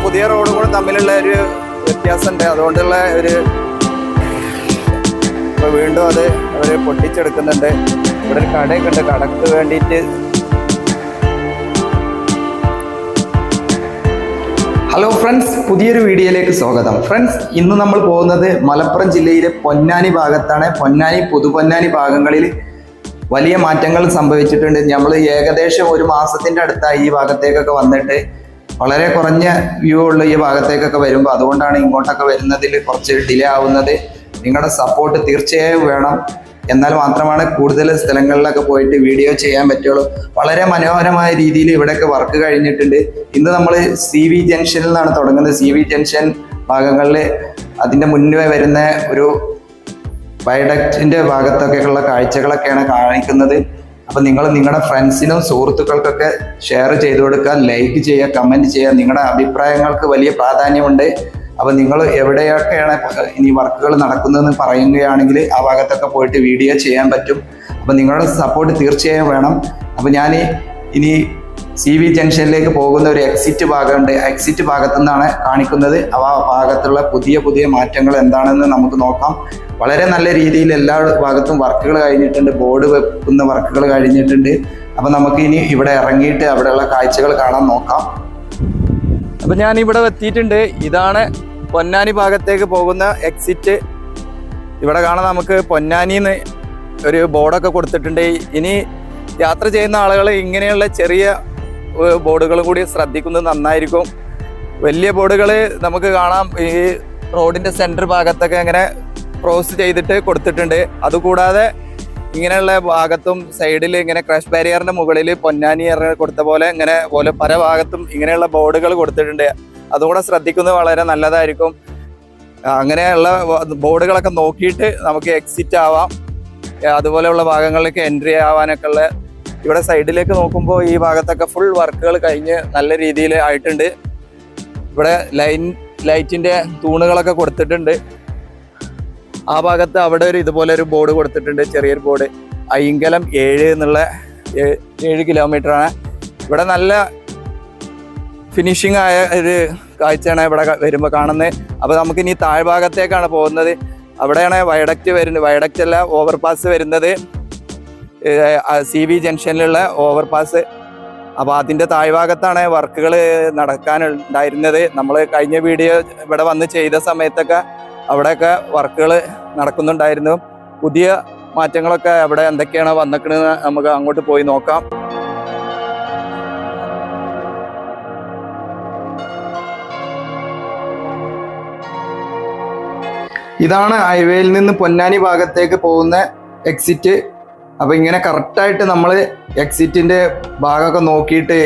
പുതിയ റോഡും കൂടെ തമ്മിലുള്ള ഒരു വ്യത്യാസമുണ്ട്. അതുകൊണ്ടുള്ള ഒരു ഇപ്പോൾ വീണ്ടും അത് അവർ പൊട്ടിച്ചെടുക്കുന്നുണ്ട്. ഇവിടെ ഒരു കടയൊക്കെ ഉണ്ട്, കടക്ക് വേണ്ടിയിട്ട്. ഹലോ ഫ്രണ്ട്സ്, പുതിയൊരു വീഡിയോയിലേക്ക് സ്വാഗതം. ഫ്രണ്ട്സ്, ഇന്ന് നമ്മൾ പോകുന്നത് മലപ്പുറം ജില്ലയിലെ പൊന്നാനി ഭാഗത്താണ്. പൊന്നാനി പുതുപൊന്നാനി ഭാഗങ്ങളിൽ വലിയ മാറ്റങ്ങൾ സംഭവിച്ചിട്ടുണ്ട്. നമ്മൾ ഏകദേശം ഒരു മാസത്തിൻ്റെ അടുത്തായി ഈ ഭാഗത്തേക്കൊക്കെ വന്നിട്ട്. വളരെ കുറഞ്ഞ വ്യൂ ഉള്ള ഈ ഭാഗത്തേക്കൊക്കെ വരുമ്പോൾ അതുകൊണ്ടാണ് ഇങ്ങോട്ടൊക്കെ വരുന്നതിൽ കുറച്ച് ഡിലേ ആവുന്നത്. നിങ്ങളുടെ സപ്പോർട്ട് തീർച്ചയായും വേണം. എന്നാൽ മാത്രമാണ് കൂടുതൽ സ്ഥലങ്ങളിലൊക്കെ പോയിട്ട് വീഡിയോ ചെയ്യാൻ പറ്റുള്ളൂ. വളരെ മനോഹരമായ രീതിയിൽ ഇവിടെയൊക്കെ വർക്ക് കഴിഞ്ഞിട്ടുണ്ട്. ഇന്ന് നമ്മൾ CV ജംഗ്ഷനിൽ നിന്നാണ് തുടങ്ങുന്നത്. CV ജംഗ്ഷൻ ഭാഗങ്ങളിൽ അതിൻ്റെ മുന്നേ വരുന്ന ഒരു വയഡക്റ്റിൻ്റെ ഭാഗത്തൊക്കെയുള്ള കാഴ്ചകളൊക്കെയാണ് കാണിക്കുന്നത്. അപ്പോൾ നിങ്ങൾ നിങ്ങളുടെ ഫ്രണ്ട്സിനും സുഹൃത്തുക്കൾക്കൊക്കെ ഷെയർ ചെയ്ത് കൊടുക്കുക, ലൈക്ക് ചെയ്യുക, കമൻറ്റ് ചെയ്യുക. നിങ്ങളുടെ അഭിപ്രായങ്ങൾക്ക് വലിയ പ്രാധാന്യമുണ്ട്. അപ്പോൾ നിങ്ങൾ എവിടെയൊക്കെയാണ് ഇനി വർക്കുകൾ നടക്കുന്നതെന്ന് പറയുകയാണെങ്കിൽ ആ ഭാഗത്തൊക്കെ പോയിട്ട് വീഡിയോ ചെയ്യാൻ പറ്റും. അപ്പോൾ നിങ്ങളുടെ സപ്പോർട്ട് തീർച്ചയായും വേണം. അപ്പോൾ ഞാൻ ഇനി CV ജംഗ്ഷനിലേക്ക് പോകുന്ന ഒരു എക്സിറ്റ് ഭാഗമുണ്ട്. എക്സിറ്റ് ഭാഗത്തു നിന്നാണ് കാണിക്കുന്നത്. ആ ഭാഗത്തുള്ള പുതിയ മാറ്റങ്ങൾ എന്താണെന്ന് നമുക്ക് നോക്കാം. വളരെ നല്ല രീതിയിൽ എല്ലാ ഭാഗത്തും വർക്കുകൾ കഴിഞ്ഞിട്ടുണ്ട്. ബോർഡ് വെക്കുന്ന വർക്കുകൾ കഴിഞ്ഞിട്ടുണ്ട്. അപ്പോൾ നമുക്ക് ഇനി ഇവിടെ ഇറങ്ങിയിട്ട് അവിടെയുള്ള കാഴ്ചകൾ കാണാൻ നോക്കാം. അപ്പോൾ ഞാൻ ഇവിടെ എത്തിയിട്ടുണ്ട്. ഇതാണ് പൊന്നാനി ഭാഗത്തേക്ക് പോകുന്ന എക്സിറ്റ്. ഇവിടെ കാണാൻ നമുക്ക് പൊന്നാനിന്ന് ഒരു ബോർഡൊക്കെ കൊടുത്തിട്ടുണ്ട്. ഇനി യാത്ര ചെയ്യുന്ന ആളുകൾ ഇങ്ങനെയുള്ള ചെറിയ ബോർഡുകളും കൂടി ശ്രദ്ധിക്കുന്നത് നന്നായിരിക്കും. വലിയ ബോർഡുകൾ നമുക്ക് കാണാം ഈ റോഡിൻ്റെ സെൻറ്റർ ഭാഗത്തൊക്കെ ഇങ്ങനെ ക്രോസ് ചെയ്തിട്ട് കൊടുത്തിട്ടുണ്ട്. അതുകൂടാതെ ഇങ്ങനെയുള്ള ഭാഗത്തും സൈഡിൽ ഇങ്ങനെ ക്രാഷ് ബാരിയറിൻ്റെ മുകളിൽ പൊന്നാനി കൊടുത്ത പോലെ ഇങ്ങനെ പല ഭാഗത്തും ഇങ്ങനെയുള്ള ബോർഡുകൾ കൊടുത്തിട്ടുണ്ട്. അതുകൂടെ ശ്രദ്ധിക്കുന്നത് വളരെ നല്ലതായിരിക്കും. അങ്ങനെയുള്ള ബോർഡുകളൊക്കെ നോക്കിയിട്ട് നമുക്ക് എക്സിറ്റ് ആവാം. അതുപോലെയുള്ള ഭാഗങ്ങളിലേക്ക് എൻട്രി ആവാനൊക്കെ ഉള്ള ഇവിടെ സൈഡിലേക്ക് നോക്കുമ്പോൾ ഈ ഭാഗത്തൊക്കെ ഫുൾ വർക്കുകൾ കഴിഞ്ഞ് നല്ല രീതിയിൽ ആയിട്ടുണ്ട്. ഇവിടെ ലൈറ്റിൻ്റെ തൂണുകളൊക്കെ കൊടുത്തിട്ടുണ്ട്. ആ ഭാഗത്ത് അവിടെ ഇതുപോലെ ഒരു ബോർഡ് കൊടുത്തിട്ടുണ്ട്, ചെറിയൊരു ബോർഡ്. അയ്യങ്കലം 7 എന്നുള്ള 7 കിലോമീറ്ററാണ്. ഇവിടെ നല്ല ഫിനിഷിംഗ് ആയ ഒരു കാഴ്ചയാണ് ഇവിടെ വരുമ്പോൾ കാണുന്നത്. അപ്പോൾ നമുക്കിനി താഴ്ഭാഗത്തേക്കാണ് പോകുന്നത്. അവിടെയാണ് വയഡക്റ്റ് വരുന്നത്. വയഡക്റ്റ് അല്ല, ഓവർപാസ് വരുന്നത്. CV ജംഗ്ഷനിലുള്ള ഓവർപാസ്. അപ്പോൾ അതിൻ്റെ താഴ്ഭാഗത്താണ് വർക്കുകൾ നടക്കാനുണ്ടായിരുന്നത്. നമ്മൾ കഴിഞ്ഞ വീഡിയോ ഇവിടെ വന്ന് ചെയ്ത സമയത്തൊക്കെ അവിടെയൊക്കെ വർക്കുകൾ നടക്കുന്നുണ്ടായിരുന്നു. പുതിയ മാറ്റങ്ങളൊക്കെ അവിടെ എന്തൊക്കെയാണ് വന്നിക്കണെന്ന് നമുക്ക് അങ്ങോട്ട് പോയി നോക്കാം. ഇതാണ് ഹൈവേയിൽ നിന്ന് പൊന്നാനി ഭാഗത്തേക്ക് പോകുന്ന എക്സിറ്റ്. അപ്പോൾ ഇങ്ങനെ കറക്റ്റായിട്ട് നമ്മൾ എക്സിറ്റിൻ്റെ ഭാഗമൊക്കെ നോക്കിയിട്ട്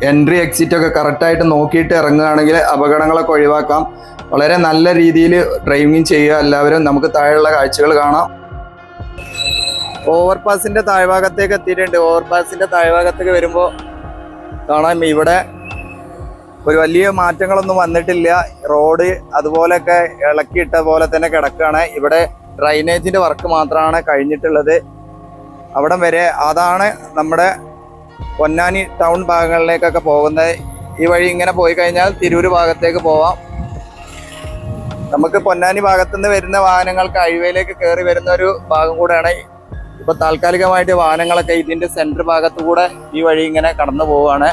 എൻട്രി എക്സിറ്റൊക്കെ കറക്റ്റായിട്ട് നോക്കിയിട്ട് ഇറങ്ങുകയാണെങ്കിൽ അപകടങ്ങളൊക്കെ ഒഴിവാക്കാം. വളരെ നല്ല രീതിയിൽ ഡ്രൈവിംഗ് ചെയ്യുക എല്ലാവരും. നമുക്ക് താഴെയുള്ള കാഴ്ചകൾ കാണാം. ഓവർപാസിൻ്റെ താഴ്ഭാഗത്തേക്ക് എത്തിയിട്ടുണ്ട്. ഓവർപാസിൻ്റെ താഴ്ഭാഗത്തേക്ക് വരുമ്പോൾ കാണാം ഇവിടെ ഒരു വലിയ മാറ്റങ്ങളൊന്നും വന്നിട്ടില്ല. റോഡ് അതുപോലെയൊക്കെ ഇളക്കിയിട്ട പോലെ തന്നെ കിടക്കുകയാണ്. ഇവിടെ ഡ്രൈനേജിൻ്റെ വർക്ക് മാത്രമാണ് കഴിഞ്ഞിട്ടുള്ളത്. അവിടം വരെ അതാണ് നമ്മുടെ പൊന്നാനി ടൗൺ ഭാഗങ്ങളിലേക്കൊക്കെ പോകുന്നത്. ഈ വഴി ഇങ്ങനെ പോയി കഴിഞ്ഞാൽ തിരൂർ ഭാഗത്തേക്ക് പോവാം. നമുക്ക് പൊന്നാനി ഭാഗത്തുനിന്ന് വരുന്ന വാഹനങ്ങൾക്ക് ഹൈവേയിലേക്ക് കയറി വരുന്ന ഒരു ഭാഗം കൂടെയാണ്. ഇപ്പോൾ താൽക്കാലികമായിട്ട് വാഹനങ്ങളൊക്കെ ഇതിൻ്റെ സെൻറ്റർ ഭാഗത്തു കൂടെ ഈ വഴി ഇങ്ങനെ കടന്നു പോവുകയാണ്.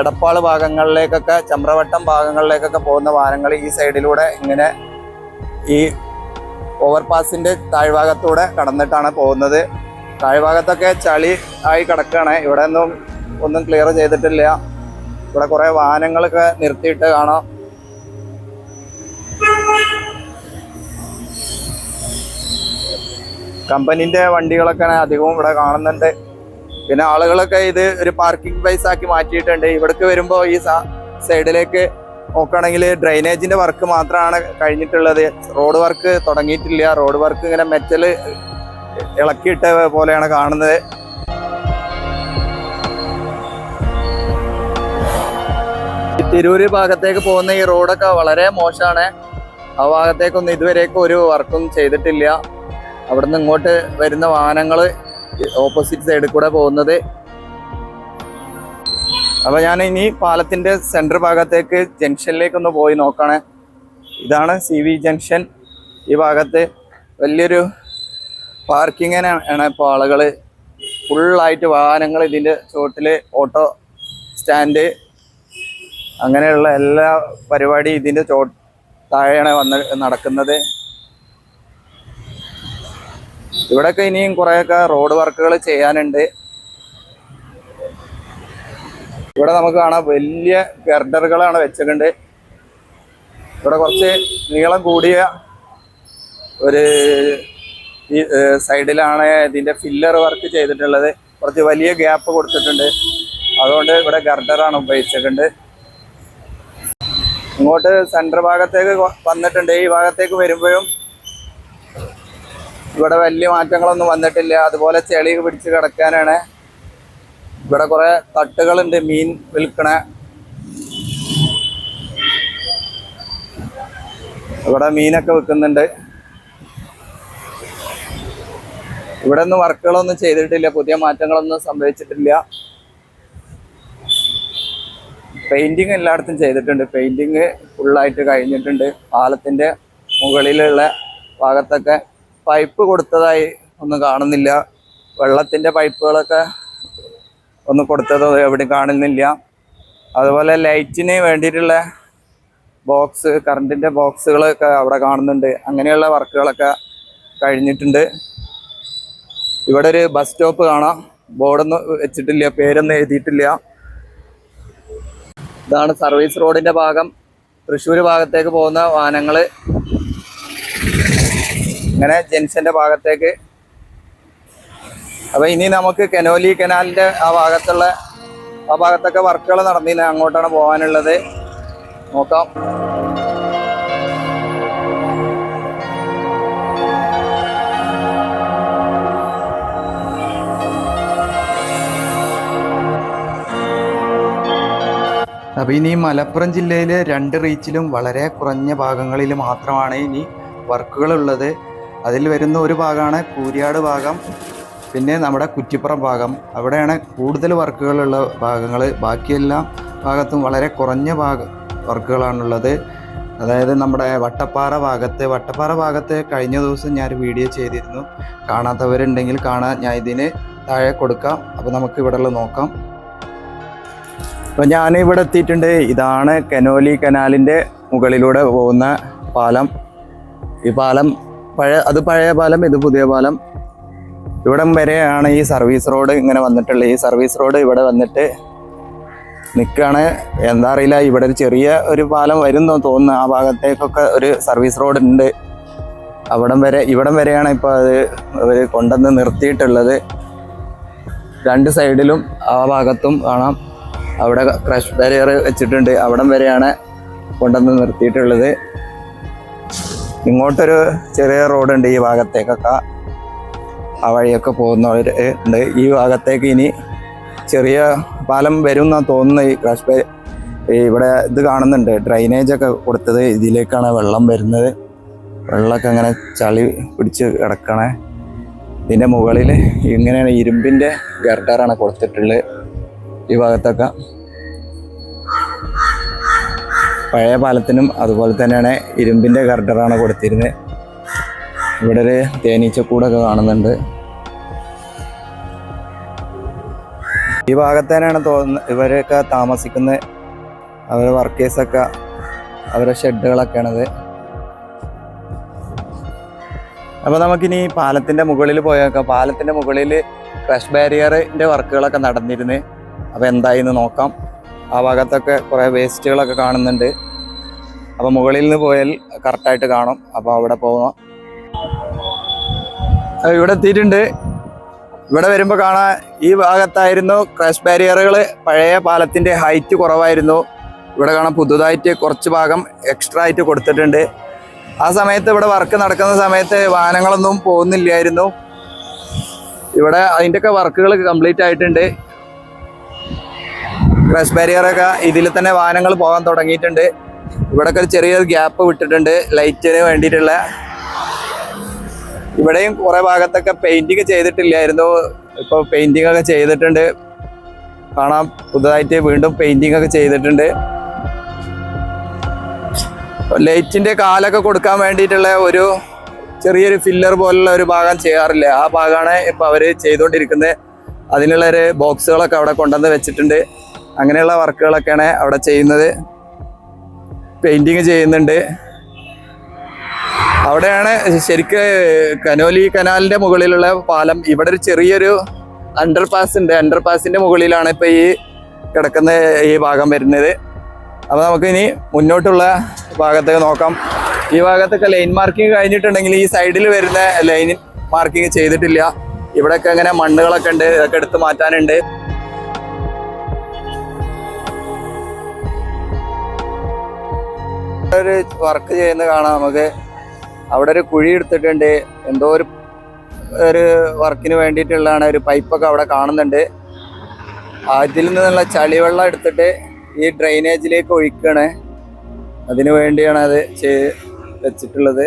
എടപ്പാൾ ഭാഗങ്ങളിലേക്കൊക്കെ ചമ്രവട്ടം ഭാഗങ്ങളിലേക്കൊക്കെ പോകുന്ന വാഹനങ്ങൾ ഈ സൈഡിലൂടെ ഇങ്ങനെ ഈ ഓവർപാസിൻ്റെ താഴ്ഭാഗത്തൂടെ കടന്നിട്ടാണ് പോകുന്നത്. താഴ്ഭാഗത്തൊക്കെ ചളി ആയി കിടക്കുകയാണ്. ഇവിടെ ഒന്നും ക്ലിയർ ചെയ്തിട്ടില്ല. ഇവിടെ കുറേ വാഹനങ്ങളൊക്കെ നിർത്തിയിട്ട് കാണാം. കമ്പനീൻ്റെ വണ്ടികളൊക്കെ അധികവും ഇവിടെ കാണുന്നുണ്ട്. പിന്നെ ആളുകളൊക്കെ ഇത് ഒരു പാർക്കിംഗ് പ്ലേസ് ആക്കി മാറ്റിയിട്ടുണ്ട്. ഇവിടേക്ക് വരുമ്പോൾ ഈ സൈഡിലേക്ക് നോക്കുകയാണെങ്കിൽ ഡ്രൈനേജിൻ്റെ വർക്ക് മാത്രമാണ് കഴിഞ്ഞിട്ടുള്ളത്. റോഡ് വർക്ക് തുടങ്ങിയിട്ടില്ല. റോഡ് വർക്ക് ഇങ്ങനെ മെറ്റൽ ഇളക്കിയിട്ട പോലെയാണ് കാണുന്നത്. തിരൂര് ഭാഗത്തേക്ക് പോകുന്ന ഈ റോഡൊക്കെ വളരെ മോശമാണ്. ആ ഭാഗത്തേക്കൊന്നും ഇതുവരേക്കും ഒരു വർക്കും ചെയ്തിട്ടില്ല. അവിടുന്ന് ഇങ്ങോട്ട് വരുന്ന വാഹനങ്ങൾ ഓപ്പോസിറ്റ് സൈഡിൽ കൂടെ പോകുന്നത്. അപ്പോൾ ഞാൻ ഇനി പാലത്തിൻ്റെ സെൻറ്റർ ഭാഗത്തേക്ക് ജംഗ്ഷനിലേക്കൊന്ന് പോയി നോക്കണേ. ഇതാണ് CV ജംഗ്ഷൻ. ഈ ഭാഗത്ത് വലിയൊരു പാർക്കിങ്ങിനാണ് ഇപ്പോൾ ആളുകൾ ഫുള്ളായിട്ട് വാഹനങ്ങൾ ഇതിൻ്റെ ചുവട്ടിൽ ഓട്ടോ സ്റ്റാൻഡ് അങ്ങനെയുള്ള എല്ലാ പരിപാടി ഇതിൻ്റെ താഴെയാണ് നടക്കുന്നത്. ഇവിടെയൊക്കെ ഇനിയും കുറേയൊക്കെ റോഡ് വർക്കുകൾ ചെയ്യാനുണ്ട്. ഇവിടെ നമുക്ക് കാണാം വലിയ ഗർഡറുകളാണ് വെച്ചിട്ടുണ്ട്. ഇവിടെ കുറച്ച് നീളം കൂടിയ ഒരു ഈ സൈഡിലാണ് ഇതിൻ്റെ ഫില്ലർ വർക്ക് ചെയ്തിട്ടുള്ളത്. കുറച്ച് വലിയ ഗ്യാപ്പ് കൊടുത്തിട്ടുണ്ട്. അതുകൊണ്ട് ഇവിടെ ഗർഡറാണ് ഉപയോഗിച്ചിട്ടുണ്ട്. ഇങ്ങോട്ട് സെൻറ്റർ ഭാഗത്തേക്ക് വന്നിട്ടുണ്ട്. ഈ ഭാഗത്തേക്ക് വരുമ്പോഴും ഇവിടെ വലിയ മാറ്റങ്ങളൊന്നും വന്നിട്ടില്ല. അതുപോലെ ചെളി പിടിച്ച് കിടക്കാനാണ്. ഇവിടെ കുറേ തട്ടുകളുണ്ട് മീൻ വിൽക്കണ. ഇവിടെ മീനൊക്കെ വിൽക്കുന്നുണ്ട്. ഇവിടെ ഒന്നും വർക്കുകളൊന്നും ചെയ്തിട്ടില്ല. പുതിയ മാറ്റങ്ങളൊന്നും സംഭവിച്ചിട്ടില്ല. പെയിൻറ്റിങ് എല്ലായിടത്തും ചെയ്തിട്ടുണ്ട്. പെയിൻറ്റിങ് ഫുള്ളായിട്ട് കഴിഞ്ഞിട്ടുണ്ട്. പാലത്തിൻ്റെ മുകളിലുള്ള ഭാഗത്തൊക്കെ പൈപ്പ് കൊടുത്തതായി ഒന്നും കാണുന്നില്ല. വെള്ളത്തിൻ്റെ പൈപ്പുകളൊക്കെ ഒന്നും കൊടുത്തതോ എവിടെയും കാണുന്നില്ല. അതുപോലെ ലൈറ്റിന് വേണ്ടിയിട്ടുള്ള ബോക്സ്, കറണ്ടിൻ്റെ ബോക്സുകളൊക്കെ അവിടെ കാണുന്നുണ്ട്. അങ്ങനെയുള്ള വർക്കുകളൊക്കെ കഴിഞ്ഞിട്ടുണ്ട്. ഇവിടെ ഒരു ബസ് സ്റ്റോപ്പ് കാണാം. ബോർഡൊന്നും വെച്ചിട്ടില്ല, പേരൊന്നും എഴുതിയിട്ടില്ല. ഇതാണ് സർവീസ് റോഡിൻ്റെ ഭാഗം. തൃശ്ശൂർ ഭാഗത്തേക്ക് പോകുന്ന വാഹനങ്ങൾ ഇങ്ങനെ ജംഗ്ഷൻ്റെ ഭാഗത്തേക്ക്. അപ്പോൾ ഇനി നമുക്ക് കനോലി കനാലിൻ്റെ ആ ഭാഗത്തൊക്കെ വർക്കുകൾ നടന്നില്ല. അങ്ങോട്ടാണ് പോകാനുള്ളത്. നോക്കാം. അപ്പോൾ ഇനി മലപ്പുറം ജില്ലയിലെ 2 റീച്ചിലും വളരെ കുറഞ്ഞ ഭാഗങ്ങളിൽ മാത്രമാണ് ഇനി വർക്കുകളുള്ളത്. അതിൽ വരുന്ന ഒരു ഭാഗമാണ് കൂരിയാട് ഭാഗം, പിന്നെ നമ്മുടെ കുറ്റിപ്പുറം ഭാഗം. അവിടെയാണ് കൂടുതൽ വർക്കുകളുള്ള ഭാഗങ്ങൾ. ബാക്കിയെല്ലാം ഭാഗത്തും വളരെ കുറഞ്ഞ വർക്കുകളാണുള്ളത്. അതായത് നമ്മുടെ വട്ടപ്പാറ ഭാഗത്ത് കഴിഞ്ഞ ദിവസം ഞാനൊരു വീഡിയോ ചെയ്തിരുന്നു. കാണാത്തവരുണ്ടെങ്കിൽ കാണാൻ ഞാൻ ഇതിന് താഴെ കൊടുക്കാം. അപ്പോൾ നമുക്ക് ഇവിടെ നോക്കാം. അപ്പോൾ ഞാനിവിടെ എത്തിയിട്ടുണ്ട്. ഇതാണ് കനോലി കനാലിൻ്റെ മുകളിലൂടെ പോകുന്ന പാലം. ഈ പാലം പഴയ പാലം, ഇത് പുതിയ പാലം. ഇവിടം വരെയാണ് ഈ സർവീസ് റോഡ് ഇങ്ങനെ വന്നിട്ടുള്ളത്. ഈ സർവീസ് റോഡ് ഇവിടെ വന്നിട്ട് നിൽക്കുകയാണ്. എന്താ അറിയില്ല, ഇവിടെ ഒരു ചെറിയ ഒരു പാലം വരുന്നോ തോന്നുന്നു. ആ ഭാഗത്തേക്കൊക്കെ ഒരു സർവീസ് റോഡ് ഉണ്ട്. ഇവിടം വരെയാണ് ഇപ്പോൾ അത് അവർ കൊണ്ടുവന്ന് നിർത്തിയിട്ടുള്ളത്. 2 സൈഡിലും ആ ഭാഗത്തും കാണാം. അവിടെ ക്രഷ് ബാരിയർ വെച്ചിട്ടുണ്ട്. അവിടം വരെയാണ് കൊണ്ടുവന്ന് നിർത്തിയിട്ടുള്ളത്. ഇങ്ങോട്ടൊരു ചെറിയ റോഡുണ്ട്. ഈ ഭാഗത്തേക്കൊക്കെ ആ വഴിയൊക്കെ പോകുന്നവർ ഉണ്ട്. ഈ ഭാഗത്തേക്ക് ഇനി ചെറിയ പാലം വരും എന്നാണ് തോന്നുന്നത്. ഈ ക്രഷ് ബാരിയർ ഇവിടെ ഇത് കാണുന്നുണ്ട്. ഡ്രൈനേജൊക്കെ കൊടുത്തത് ഇതിലേക്കാണ് വെള്ളം വരുന്നത്. വെള്ളമൊക്കെ അങ്ങനെ ചളി പിടിച്ച് കിടക്കണേ. ഇതിൻ്റെ മുകളിൽ ഇങ്ങനെയാണ് ഇരുമ്പിൻ്റെ ഗർഡറാണ് കൊടുത്തിട്ടുള്ളത്. ഈ ഭാഗത്തൊക്കെ പഴയ പാലത്തിനും അതുപോലെ തന്നെയാണ് ഇരുമ്പിൻ്റെ ഗർഡറാണ് കൊടുത്തിരുന്നത്. ഇവിടെ ഒരു തേനീച്ചക്കൂടൊക്കെ കാണുന്നുണ്ട്. ഈ ഭാഗത്ത് തന്നെയാണ് തോന്നുന്നത് ഇവരൊക്കെ താമസിക്കുന്നത്. അവരുടെ വർക്കേഴ്സൊക്കെ അവരുടെ ഷെഡുകളൊക്കെയാണത്. അപ്പോൾ നമുക്കിനി പാലത്തിൻ്റെ മുകളിൽ പോയേക്കാം. പാലത്തിൻ്റെ മുകളിൽ ക്രഷ് ബാരിയറിൻ്റെ വർക്കുകളൊക്കെ നടന്നിരുന്നു. അപ്പോൾ എന്തായിന്ന് നോക്കാം. ആ ഭാഗത്തൊക്കെ കുറേ വേസ്റ്റുകളൊക്കെ കാണുന്നുണ്ട്. അപ്പോൾ മുകളിൽ നിന്ന് പോയാൽ കറക്റ്റായിട്ട് കാണും. അപ്പോൾ അവിടെ പോകാം. ഇവിടെ എത്തിയിട്ടുണ്ട്. ഇവിടെ വരുമ്പോൾ കാണാൻ ഈ ഭാഗത്തായിരുന്നു ക്രഷ് ബാരിയറുകൾ. പഴയ പാലത്തിൻ്റെ ഹൈറ്റ് കുറവായിരുന്നു. ഇവിടെ കാണാൻ പുതുതായിട്ട് കുറച്ച് ഭാഗം എക്സ്ട്രാ ആയിട്ട് കൊടുത്തിട്ടുണ്ട്. ആ സമയത്ത് ഇവിടെ വർക്ക് നടക്കുന്ന സമയത്ത് വാഹനങ്ങളൊന്നും പോകുന്നില്ലായിരുന്നു. ഇവിടെ അതിൻ്റെയൊക്കെ വർക്കുകൾ കംപ്ലീറ്റ് ആയിട്ടുണ്ട്. ക്രഷ് ബാരിയറൊക്കെ ഇതിൽ തന്നെ വാഹനങ്ങൾ പോകാൻ തുടങ്ങിയിട്ടുണ്ട്. ഇവിടെയൊക്കെ ഒരു ചെറിയൊരു ഗ്യാപ്പ് വിട്ടിട്ടുണ്ട് ലൈറ്റിന് വേണ്ടിയിട്ടുള്ള. ഇവിടെയും കുറേ ഭാഗത്തൊക്കെ പെയിൻറ്റിങ് ചെയ്തിട്ടില്ലായിരുന്നു. ഇപ്പോൾ പെയിൻറ്റിങ് ഒക്കെ ചെയ്തിട്ടുണ്ട്. കാണാം. പുതുതായിട്ട് വീണ്ടും പെയിന്റിംഗ് ഒക്കെ ചെയ്തിട്ടുണ്ട്. ലൈറ്റിന്റെ കാലൊക്കെ കൊടുക്കാൻ വേണ്ടിയിട്ടുള്ള ഒരു ചെറിയൊരു ഫില്ലർ പോലുള്ള ഒരു ഭാഗം ചെയ്യാറില്ല, ആ ഭാഗമാണ് ഇപ്പൊ അവര് ചെയ്തുകൊണ്ടിരിക്കുന്നത്. അതിനുള്ള ഒരു ബോക്സുകളൊക്കെ അവിടെ കൊണ്ടുവന്ന് വെച്ചിട്ടുണ്ട്. അങ്ങനെയുള്ള വർക്കുകളൊക്കെയാണ് അവിടെ ചെയ്യുന്നത്. പെയിന്റിങ് ചെയ്യുന്നുണ്ട്. അവിടെയാണ് ശരിക്ക് കനോലി കനാലിന്റെ മുകളിലുള്ള പാലം. ഇവിടെ ഒരു ചെറിയൊരു അണ്ടർപാസ് ഉണ്ട്. അണ്ടർപാസിന്റെ മുകളിലാണ് ഇപ്പൊ ഈ കിടക്കുന്ന ഈ ഭാഗം വരുന്നത്. അപ്പൊ നമുക്ക് ഇനി മുന്നോട്ടുള്ള ഭാഗത്തേക്ക് നോക്കാം. ഈ ഭാഗത്തൊക്കെ ലൈൻ മാർക്കിംഗ് കഴിഞ്ഞിട്ടുണ്ടെങ്കിൽ ഈ സൈഡിൽ വരുന്ന ലൈൻ മാർക്കിംഗ് ചെയ്തിട്ടില്ല. ഇവിടെയൊക്കെ അങ്ങനെ മണ്ണുകളൊക്കെ ഉണ്ട്, ഇതൊക്കെ എടുത്ത് മാറ്റാനുണ്ട്. ഒരു വർക്ക് ചെയ്യുന്നത് കാണാം നമുക്ക്. അവിടെ ഒരു കുഴി എടുത്തിട്ടുണ്ട്, എന്തോ ഒരു വർക്കിന് വേണ്ടിയിട്ടുള്ളതാണ്. ഒരു പൈപ്പൊക്കെ അവിടെ കാണുന്നുണ്ട്. അതിൽ നിന്നുള്ള ചളിവെള്ളം എടുത്തിട്ട് ഈ ഡ്രെയിനേജിലേക്ക് ഒഴിക്കുകയാണ്. അതിനു വേണ്ടിയാണ് അത് വെച്ചിട്ടുള്ളത്.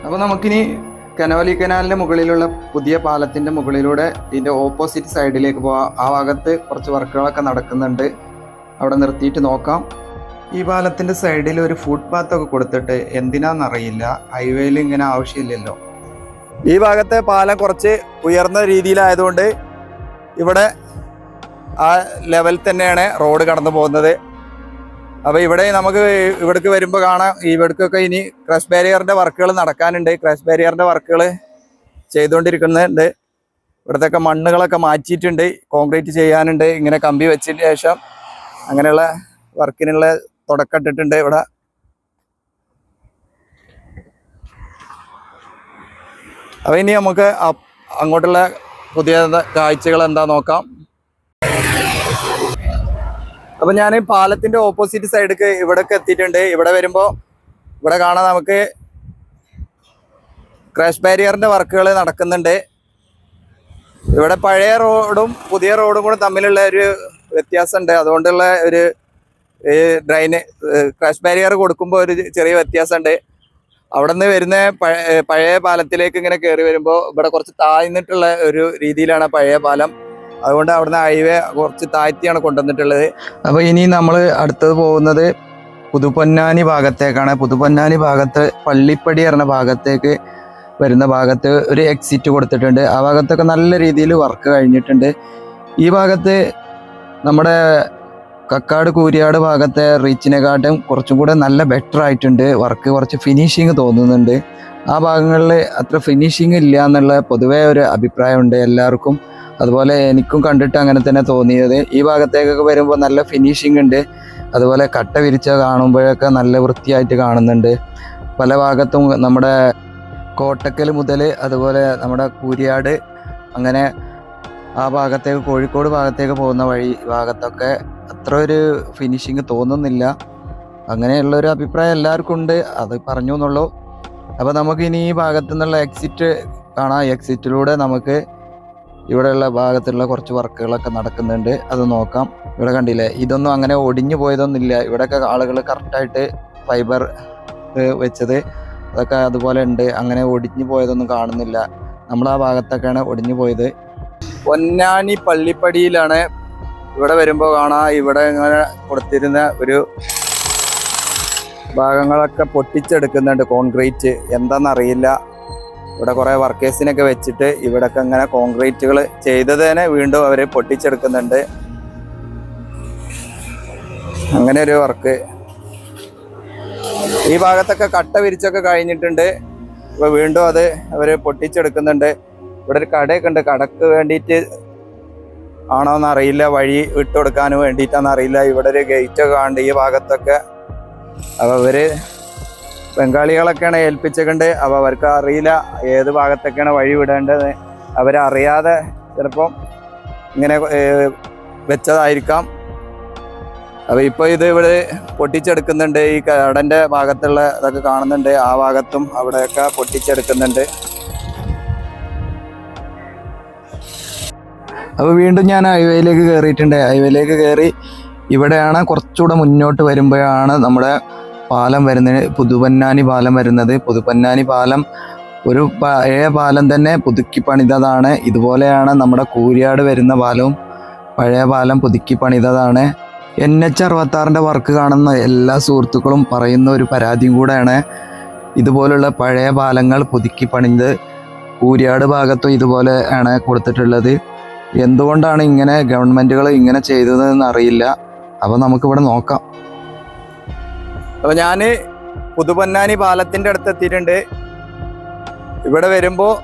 അപ്പോൾ നമുക്കിനി കനോലി കനാലിൻ്റെ മുകളിലുള്ള പുതിയ പാലത്തിൻ്റെ മുകളിലൂടെ ഇതിൻ്റെ ഓപ്പോസിറ്റ് സൈഡിലേക്ക് പോവാം. ആ ഭാഗത്ത് കുറച്ച് വർക്കുകളൊക്കെ നടക്കുന്നുണ്ട്, അവിടെ നിർത്തിയിട്ട് നോക്കാം. ഈ പാലത്തിൻ്റെ സൈഡിൽ ഒരു ഫുട് പാത്തൊക്കെ കൊടുത്തിട്ട് എന്തിനാണെന്നറിയില്ല, ഹൈവേയിൽ ഇങ്ങനെ ആവശ്യമില്ലല്ലോ. ഈ ഭാഗത്തെ പാലം കുറച്ച് ഉയർന്ന രീതിയിലായതുകൊണ്ട് ഇവിടെ ആ ലെവൽ തന്നെയാണ് റോഡ് കടന്നു പോകുന്നത്. അപ്പോൾ ഇവിടെ നമുക്ക് ഇവിടേക്ക് വരുമ്പോൾ കാണാം, ഇവിടേക്കൊക്കെ ഇനി ക്രഷ് ബാരിയറിൻ്റെ വർക്കുകൾ നടക്കാനുണ്ട്. ക്രഷ് ബാരിയറിൻ്റെ വർക്കുകൾ ചെയ്തുകൊണ്ടിരിക്കുന്നുണ്ട്. ഇവിടത്തെയൊക്കെ മണ്ണുകളൊക്കെ മാറ്റിയിട്ടുണ്ട്, കോൺക്രീറ്റ് ചെയ്യാനുണ്ട്. ഇങ്ങനെ കമ്പി വെച്ചതിന് ശേഷം അങ്ങനെയുള്ള വർക്കിനുള്ള തുടക്കമിട്ടിട്ടുണ്ട് ഇവിടെ. അപ്പോൾ ഇനി നമുക്ക് അങ്ങോട്ടുള്ള പുതിയ കാഴ്ചകൾ എന്താ നോക്കാം. അപ്പം ഞാൻ പാലത്തിൻ്റെ ഓപ്പോസിറ്റ് സൈഡിലേക്ക് ഇവിടേക്ക് എത്തിയിട്ടുണ്ട്. ഇവിടെ വരുമ്പോൾ ഇവിടെ കാണാം നമുക്ക് ക്രാഷ് ബാരിയറിൻ്റെ വർക്കുകൾ നടക്കുന്നുണ്ട്. ഇവിടെ പഴയ റോഡും പുതിയ റോഡും കൂടെ തമ്മിലുള്ള ഒരു വ്യത്യാസമുണ്ട്. അതുകൊണ്ടുള്ള ഒരു ക്രാഷ് ബാരിയർ കൊടുക്കുമ്പോൾ ഒരു ചെറിയ വ്യത്യാസമുണ്ട്. അവിടെ നിന്ന് വരുന്ന പഴയ പാലത്തിലേക്ക് ഇങ്ങനെ കയറി വരുമ്പോൾ ഇവിടെ കുറച്ച് താഴ്ന്നിട്ടുള്ള ഒരു രീതിയിലാണ് പഴയ പാലം. അതുകൊണ്ട് അവിടുന്ന് ഹൈവേ കുറച്ച് താഴ്ത്തിയാണ് കൊണ്ടുവന്നിട്ടുള്ളത്. അപ്പോൾ ഇനി നമ്മൾ അടുത്തത് പോകുന്നത് പുതുപൊന്നാനി ഭാഗത്തേക്കാണ്. പുതുപൊന്നാനി ഭാഗത്ത് പള്ളിപ്പടി പറഞ്ഞ ഭാഗത്തേക്ക് വരുന്ന ഭാഗത്ത് ഒരു എക്സിറ്റ് കൊടുത്തിട്ടുണ്ട്. ആ ഭാഗത്തൊക്കെ നല്ല രീതിയിൽ വർക്ക് കഴിഞ്ഞിട്ടുണ്ട്. ഈ ഭാഗത്ത് നമ്മുടെ കക്കാട് കൂരിയാട് ഭാഗത്തെ റീച്ചിനെക്കാട്ടും കുറച്ചും കൂടെ നല്ല ബെറ്റർ ആയിട്ടുണ്ട്. വർക്ക് കുറച്ച് ഫിനിഷിങ് തോന്നുന്നുണ്ട്. ആ ഭാഗങ്ങളിൽ അത്ര ഫിനിഷിങ് ഇല്ല എന്നുള്ള പൊതുവേ ഒരു അഭിപ്രായമുണ്ട് എല്ലാവർക്കും. അതുപോലെ എനിക്കും കണ്ടിട്ട് അങ്ങനെ തന്നെ തോന്നിയത്. ഈ ഭാഗത്തേക്കൊക്കെ വരുമ്പോൾ നല്ല ഫിനിഷിംഗ് ഉണ്ട്. അതുപോലെ കട്ട വിരിച്ച കാണുമ്പോഴൊക്കെ നല്ല വൃത്തിയായിട്ട് കാണുന്നുണ്ട്. പല ഭാഗത്തും നമ്മുടെ കോട്ടക്കൽ മുതൽ അതുപോലെ നമ്മുടെ കൂരിയാട് അങ്ങനെ ആ ഭാഗത്തേക്ക് കോഴിക്കോട് ഭാഗത്തേക്ക് പോകുന്ന വഴി ഭാഗത്തൊക്കെ അത്ര ഒരു ഫിനിഷിങ് തോന്നുന്നില്ല. അങ്ങനെയുള്ളൊരു അഭിപ്രായം എല്ലാവർക്കും ഉണ്ട്, അത് പറഞ്ഞു എന്നുള്ളൂ. അപ്പോൾ നമുക്കിനി ഈ ഭാഗത്തു നിന്നുള്ള എക്സിറ്റ് കാണാം. എക്സിറ്റിലൂടെ നമുക്ക് ഇവിടെയുള്ള ഭാഗത്തുള്ള കുറച്ച് വർക്കുകളൊക്കെ നടക്കുന്നുണ്ട്, അത് നോക്കാം. ഇവിടെ കണ്ടില്ലേ, ഇതൊന്നും അങ്ങനെ ഒടിഞ്ഞു പോയതൊന്നുമില്ല. ഇവിടെയൊക്കെ ആളുകൾ കറക്റ്റായിട്ട് ഫൈബർ വെച്ചത് അതൊക്കെ അതുപോലെ ഉണ്ട്. അങ്ങനെ ഒടിഞ്ഞു പോയതൊന്നും കാണുന്നില്ല. നമ്മൾ ആ ഭാഗത്തൊക്കെയാണ് ഒടിഞ്ഞു പോയത്. പൊന്നാനി പള്ളിപ്പടിയിലാണ്. ഇവിടെ വരുമ്പോൾ കാണാം, ഇവിടെ ഇങ്ങനെ കൊടുത്തിരുന്ന ഒരു ഭാഗങ്ങളൊക്കെ പൊട്ടിച്ചെടുക്കുന്നുണ്ട് കോൺക്രീറ്റ്. എന്താണെന്നറിയില്ല. ഇവിടെ കുറേ വർക്കേഴ്സിനൊക്കെ വെച്ചിട്ട് ഇവിടെയൊക്കെ ഇങ്ങനെ കോൺക്രീറ്റുകൾ ചെയ്തതിനെ വീണ്ടും അവർ പൊട്ടിച്ചെടുക്കുന്നുണ്ട്. അങ്ങനെ ഒരു വർക്ക്. ഈ ഭാഗത്തൊക്കെ കട്ട വിരിച്ചൊക്കെ കഴിഞ്ഞിട്ടുണ്ട്. ഇപ്പോൾ വീണ്ടും അത് അവർ പൊട്ടിച്ചെടുക്കുന്നുണ്ട്. ഇവിടെ ഒരു കടയൊക്കെ ഉണ്ട്. കടക്ക് വേണ്ടിയിട്ട് ആണോന്നറിയില്ല, വഴി വിട്ടുകൊടുക്കാൻ വേണ്ടിയിട്ടാണെന്നറിയില്ല. ഇവിടെ ഒരു ഗേറ്റൊക്കെ കാണുന്നുണ്ട് ഈ ഭാഗത്തൊക്കെ. അപ്പോൾ അവർ ബംഗാളികളൊക്കെയാണ് ഏൽപ്പിച്ചിട്ടുണ്ട്. അപ്പോൾ അവർക്ക് അറിയില്ല ഏത് ഭാഗത്തൊക്കെയാണ് വഴി വിടേണ്ടത്. അവരറിയാതെ ചിലപ്പം ഇങ്ങനെ വെച്ചതായിരിക്കാം. അപ്പോൾ ഇപ്പോൾ ഇത് ഇവിടെ പൊട്ടിച്ചെടുക്കുന്നുണ്ട്. ഈ കടൻ്റെ ഭാഗത്തുള്ള ഇതൊക്കെ കാണുന്നുണ്ട്. ആ ഭാഗത്തും അവിടെയൊക്കെ പൊട്ടിച്ചെടുക്കുന്നുണ്ട്. അപ്പോൾ വീണ്ടും ഞാൻ ഹൈവേയിലേക്ക് കയറിയിട്ടുണ്ട്. ഹൈവേയിലേക്ക് കയറി ഇവിടെയാണ് കുറച്ചുകൂടെ മുന്നോട്ട് വരുമ്പോഴാണ് നമ്മുടെ പാലം വരുന്നത്, പുതുപൊന്നാനി പാലം വരുന്നത്. പുതുപൊന്നാനി പാലം ഒരു പഴയ പാലം തന്നെ പുതുക്കി പണിതതാണ്. ഇതുപോലെയാണ് നമ്മുടെ കൂരിയാട് വരുന്ന പാലവും പഴയ പാലം പുതുക്കി പണിതതാണ്. NH-66 വർക്ക് കാണുന്ന എല്ലാ സുഹൃത്തുക്കളും പറയുന്ന ഒരു പരാതിയും കൂടെയാണ്. ഇതുപോലുള്ള പഴയ പാലങ്ങൾ പുതുക്കി പണിത് കൂരിയാട് ഭാഗത്തും ഇതുപോലെ ആണ് കൊടുത്തിട്ടുള്ളത്. എന്തുകൊണ്ടാണ് ഇങ്ങനെ ഗവൺമെൻറ്റുകൾ ഇങ്ങനെ ചെയ്തതെന്ന് അറിയില്ല. അപ്പോൾ നമുക്കിവിടെ നോക്കാം. അപ്പോൾ ഞാൻ പുതുപൊന്നാനി പാലത്തിൻ്റെ അടുത്ത് എത്തിയിട്ടുണ്ട്. ഇവിടെ വരുമ്പോൾ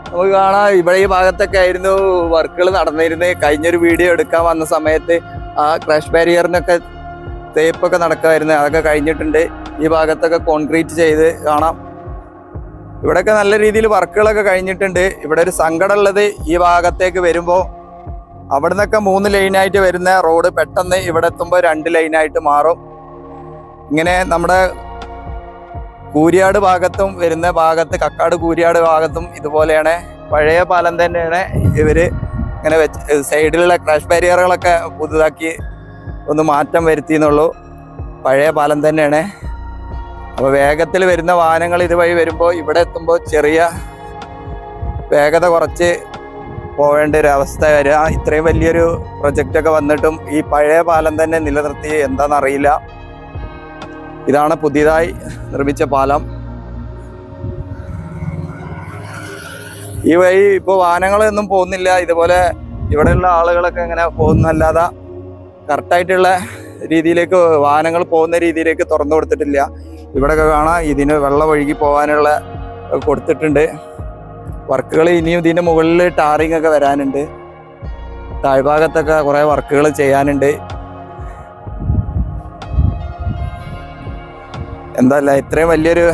നമുക്ക് കാണാം, ഇവിടെ ഈ ഭാഗത്തൊക്കെ ആയിരുന്നു വർക്കുകൾ നടന്നിരുന്നത്. കഴിഞ്ഞൊരു വീഡിയോ എടുക്കാൻ വന്ന സമയത്ത് ആ ക്രാഷ് ബാരിയറിനൊക്കെ തേപ്പൊക്കെ നടക്കുമായിരുന്നു. അതൊക്കെ കഴിഞ്ഞിട്ടുണ്ട്. ഈ ഭാഗത്തൊക്കെ കോൺക്രീറ്റ് ചെയ്ത് കാണാം. ഇവിടെയൊക്കെ നല്ല രീതിയിൽ വർക്കുകളൊക്കെ കഴിഞ്ഞിട്ടുണ്ട്. ഇവിടെ ഒരു സങ്കടമുള്ളത്, ഈ ഭാഗത്തേക്ക് വരുമ്പോൾ അവിടെ നിന്നൊക്കെ 3 ലൈനായിട്ട് വരുന്ന റോഡ് പെട്ടെന്ന് ഇവിടെ എത്തുമ്പോൾ 2 ലൈനായിട്ട് മാറും. ഇങ്ങനെ നമ്മുടെ കൂരിയാട് ഭാഗത്തും വരുന്ന ഭാഗത്ത്, കക്കാട് കൂരിയാട് ഭാഗത്തും ഇതുപോലെയാണ്. പഴയ പാലം തന്നെയാണ് ഇവര് ഇങ്ങനെ വെച്ച് സൈഡിലുള്ള ക്രാഷ് ബാരിയറുകളൊക്കെ പുതുതാക്കി ഒന്ന് മാറ്റം വരുത്തിയെന്നുള്ളൂ. പഴയ പാലം തന്നെയാണ്. അപ്പോൾ വേഗത്തിൽ വരുന്ന വാഹനങ്ങൾ ഇതുവഴി വരുമ്പോൾ ഇവിടെ എത്തുമ്പോൾ ചെറിയ വേഗത കുറച്ച് പോവേണ്ട ഒരു അവസ്ഥ വരിക. ഇത്രയും വലിയൊരു പ്രൊജക്റ്റൊക്കെ വന്നിട്ടും ഈ പഴയ പാലം തന്നെ നിലനിർത്തി എന്താണെന്നറിയില്ല. ഇതാണ് പുതിയതായി നിർമ്മിച്ച പാലം. ഈ വഴി ഇപ്പോൾ വാഹനങ്ങളൊന്നും പോകുന്നില്ല. ഇതുപോലെ ഇവിടെയുള്ള ആളുകളൊക്കെ ഇങ്ങനെ പോകുന്നല്ലാതെ കറക്റ്റായിട്ടുള്ള രീതിയിലേക്ക് വാഹനങ്ങൾ പോകുന്ന രീതിയിലേക്ക് തുറന്നു കൊടുത്തിട്ടില്ല. ഇവിടെയൊക്കെ കാണാം, ഇതിന് വെള്ളം ഒഴുകി പോകാനുള്ള കൊടുത്തിട്ടുണ്ട്. വർക്കുകൾ ഇനിയും ഇതിൻ്റെ മുകളിൽ ടാറിങ് ഒക്കെ വരാനുണ്ട്. താഴ്ഭാഗത്തൊക്കെ കുറേ വർക്കുകൾ ചെയ്യാനുണ്ട്. എന്തല്ല ഇത്രയും വലിയൊരു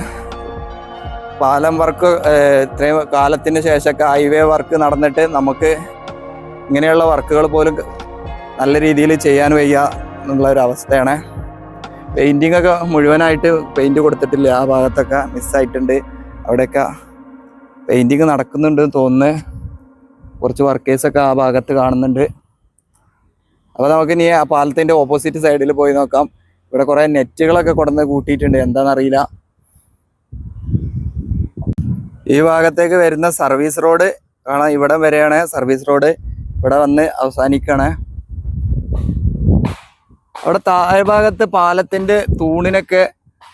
പാലം വർക്ക് ഇത്രയും കാലത്തിന് ശേഷമൊക്കെ ഹൈവേ വർക്ക് നടന്നിട്ട് നമുക്ക് ഇങ്ങനെയുള്ള വർക്കുകൾ പോലും നല്ല രീതിയിൽ ചെയ്യാൻ വയ്യ എന്നുള്ള ഒരു അവസ്ഥയാണ്. പെയിൻറ്റിങ് ഒക്കെ മുഴുവനായിട്ട് പെയിൻറ്റ് കൊടുത്തിട്ടില്ല. ആ ഭാഗത്തൊക്കെ മിസ്സായിട്ടുണ്ട്. അവിടെയൊക്കെ പെയിൻറ്റിങ് നടക്കുന്നുണ്ട് തോന്നുന്നു. കുറച്ച് വർക്കേഴ്സൊക്കെ ആ ഭാഗത്ത് കാണുന്നുണ്ട്. അപ്പോൾ നമുക്കിനി ആ പാലത്തിൻ്റെ ഓപ്പോസിറ്റ് സൈഡിൽ പോയി നോക്കാം. ഇവിടെ കുറേ നെറ്റുകളൊക്കെ കൊണ്ടുവന്ന് കൂട്ടിയിട്ടുണ്ട്. എന്താണെന്നറിയില്ല. ഈ ഭാഗത്തേക്ക് വരുന്ന സർവീസ് റോഡ് കാണാം. ഇവിടെ വരെയാണ് സർവീസ് റോഡ്. ഇവിടെ വന്ന് അവസാനിക്കുകയാണ്. അവിടെ താഴ്ഭാഗത്ത് പാലത്തിൻ്റെ തൂണിനൊക്കെ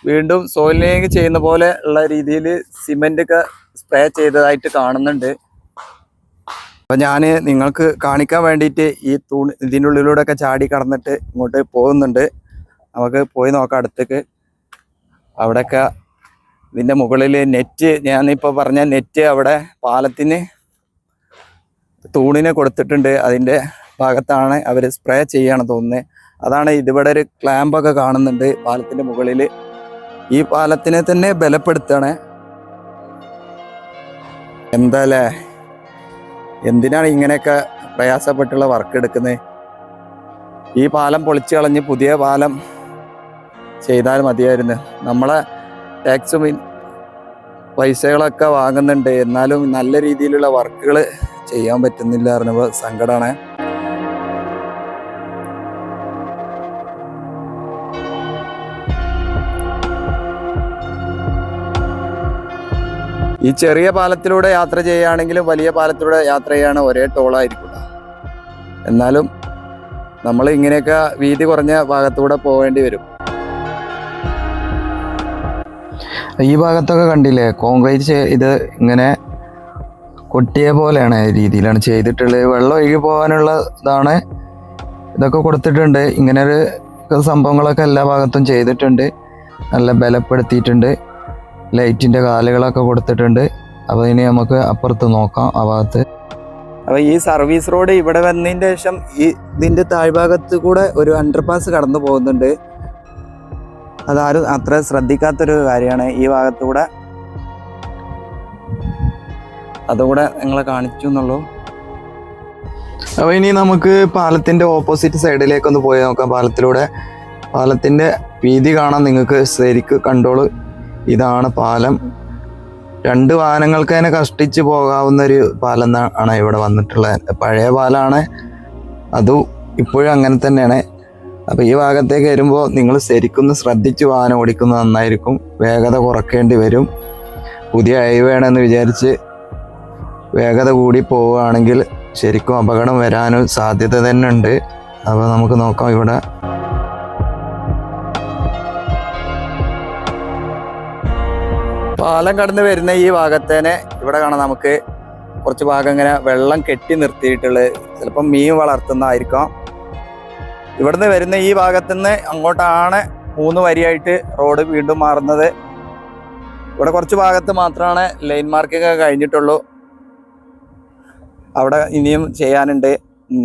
വീണ്ടും സോയിൽ ലേയിങ് ചെയ്യുന്ന പോലെ ഉള്ള രീതിയിൽ സിമെൻ്റൊക്കെ സ്പ്രേ ചെയ്തതായിട്ട് കാണുന്നുണ്ട്. അപ്പം ഞാൻ നിങ്ങൾക്ക് കാണിക്കാൻ വേണ്ടിയിട്ട് ഈ ഇതിൻ്റെ ഉള്ളിലൂടെ ഒക്കെ ചാടി കടന്നിട്ട് ഇങ്ങോട്ട് പോകുന്നുണ്ട്. നമുക്ക് പോയി നോക്കാം അടുത്തേക്ക്. അവിടെയൊക്കെ ഇതിൻ്റെ മുകളിൽ നെറ്റ്, ഞാനിപ്പോൾ പറഞ്ഞ നെറ്റ് അവിടെ പാലത്തിന് തൂണിന് കൊടുത്തിട്ടുണ്ട്. അതിൻ്റെ ഭാഗത്താണ് അവർ സ്പ്രേ ചെയ്യാണ് തോന്നുന്നത്. അതാണ് ഇതിവിടെ ഒരു ക്ലാമ്പൊക്കെ കാണുന്നുണ്ട് പാലത്തിൻ്റെ മുകളിൽ. ഈ പാലത്തിനെ തന്നെ ബലപ്പെടുത്താണ്. എന്താല്ലേ, എന്തിനാണ് ഇങ്ങനെയൊക്കെ പ്രയാസപ്പെട്ടുള്ള വർക്ക് എടുക്കുന്നത്? ഈ പാലം പൊളിച്ചു കളഞ്ഞ് പുതിയ പാലം ചെയ്താൽ മതിയായിരുന്നു. നമ്മളെ ടാക്സും പൈസകളൊക്കെ വാങ്ങുന്നുണ്ട്, എന്നാലും നല്ല രീതിയിലുള്ള വർക്കുകൾ ചെയ്യാൻ പറ്റുന്നില്ല പറഞ്ഞപ്പോൾ സങ്കടമാണ്. ഈ ചെറിയ പാലത്തിലൂടെ യാത്ര ചെയ്യുകയാണെങ്കിലും വലിയ പാലത്തിലൂടെ യാത്ര ചെയ്യുകയാണ് ഒരേ ടോളായിരിക്കില്ല. എന്നാലും നമ്മൾ ഇങ്ങനെയൊക്കെ വീതി കുറഞ്ഞ ഭാഗത്തൂടെ പോകേണ്ടി വരും. ഈ ഭാഗത്തൊക്കെ കണ്ടില്ലേ, കോൺക്രീറ്റ് ഇത് ഇങ്ങനെ കൊട്ടിയ പോലെയാണ് രീതിയിലാണ് ചെയ്തിട്ടുള്ളത്. വെള്ളം ഒഴുകി പോകാനുള്ള ഇതാണ് ഇതൊക്കെ കൊടുത്തിട്ടുണ്ട്. ഇങ്ങനെ ഒരു സംഭവങ്ങളൊക്കെ എല്ലാ ഭാഗത്തും ചെയ്തിട്ടുണ്ട്. നല്ല ബലപ്പെടുത്തിയിട്ടുണ്ട്. ലൈറ്റിൻ്റെ കാലുകളൊക്കെ കൊടുത്തിട്ടുണ്ട്. അപ്പോൾ ഇനി നമുക്ക് അപ്പുറത്ത് നോക്കാം ആ ഭാഗത്ത്. അപ്പോൾ ഈ സർവീസ് റോഡ് ഇവിടെ വന്നതിൻ്റെ ശേഷം ഇതിൻ്റെ താഴ്ഭാഗത്ത് കൂടെ ഒരു അണ്ടർപാസ് കടന്നു പോകുന്നുണ്ട്. അതാരും അത്ര ശ്രദ്ധിക്കാത്തൊരു കാര്യമാണ്. ഈ ഭാഗത്തൂടെ അതുകൂടെ നിങ്ങളെ കാണിച്ചു എന്നുള്ളൂ. അപ്പോൾ ഇനി നമുക്ക് പാലത്തിൻ്റെ ഓപ്പോസിറ്റ് സൈഡിലേക്കൊന്ന് പോയി നോക്കാം. പാലത്തിൻ്റെ വീതി കാണാൻ നിങ്ങൾക്ക് ശരിക്ക് കണ്ടോളൂ. ഇതാണ് പാലം. 2 വാഹനങ്ങൾക്ക് തന്നെ കഷ്ടിച്ച് പോകാവുന്നൊരു പാലം ആണ് ഇവിടെ വന്നിട്ടുള്ളത്. പഴയ പാലമാണ്, അതും ഇപ്പോഴും അങ്ങനെ തന്നെയാണ്. അപ്പോൾ ഈ ഭാഗത്തേക്ക് വരുമ്പോൾ നിങ്ങൾ ശരിക്കും ശ്രദ്ധിച്ച് വാഹനം ഓടിക്കുന്നത് നന്നായിരിക്കും. വേഗത കുറയ്ക്കേണ്ടി വരും. പുതിയ ഹൈവേ ആണെന്ന് വിചാരിച്ച് വേഗത കൂടി പോവുകയാണെങ്കിൽ ശരിക്കും അപകടം വരാനും സാധ്യത തന്നെ ഉണ്ട്. അപ്പോൾ നമുക്ക് നോക്കാം. ഇവിടെ പാലം കടന്ന് വരുന്ന ഈ ഭാഗത്തേനെ ഇവിടെ കാണാം നമുക്ക് കുറച്ച് ഭാഗം ഇങ്ങനെ വെള്ളം കെട്ടി നിർത്തിയിട്ടുള്ളത്. ചിലപ്പം മീൻ വളർത്തുന്നതായിരിക്കാം. ഇവിടുന്ന് വരുന്ന ഈ ഭാഗത്തുനിന്ന് അങ്ങോട്ടാണ് 3 വരിയായിട്ട് റോഡ് വീണ്ടും മാറുന്നത്. ഇവിടെ കുറച്ച് ഭാഗത്ത് മാത്രമാണ് ലൈൻ മാർക്കിംഗ് കഴിഞ്ഞിട്ടുള്ളൂ. അവിടെ ഇനിയും ചെയ്യാനുണ്ട്.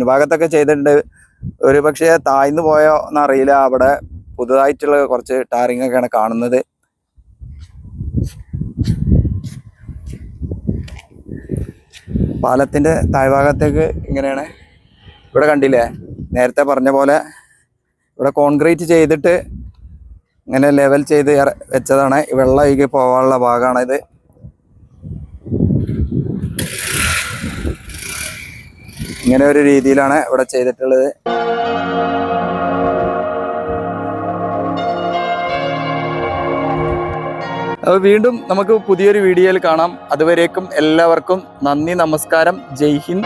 ഭാഗത്തൊക്കെ ചെയ്തിട്ടുണ്ട്. ഒരു പക്ഷേ താഴ്ന്നു പോയോ എന്നറിയില്ല. അവിടെ പുതുതായിട്ടുള്ള കുറച്ച് ടാറിംഗ് ഒക്കെയാണ് കാണുന്നത്. പാലത്തിൻ്റെ താഴ്ഭാഗത്തേക്ക് ഇങ്ങനെയാണ്. ഇവിടെ കണ്ടില്ലേ, നേരത്തെ പറഞ്ഞ പോലെ ഇവിടെ കോൺക്രീറ്റ് ചെയ്തിട്ട് ഇങ്ങനെ ലെവൽ ചെയ്ത് വെച്ചതാണ്. വെള്ളം ഒഴുകി പോകാനുള്ള ഭാഗമാണിത്. ഇങ്ങനെ ഒരു രീതിയിലാണ് ഇവിടെ ചെയ്തിട്ടുള്ളത്. അപ്പോൾ വീണ്ടും നമുക്ക് പുതിയൊരു വീഡിയോയിൽ കാണാം. അതുവരേക്കും എല്ലാവർക്കും നന്ദി, നമസ്കാരം, ജയ് ഹിന്ദ്.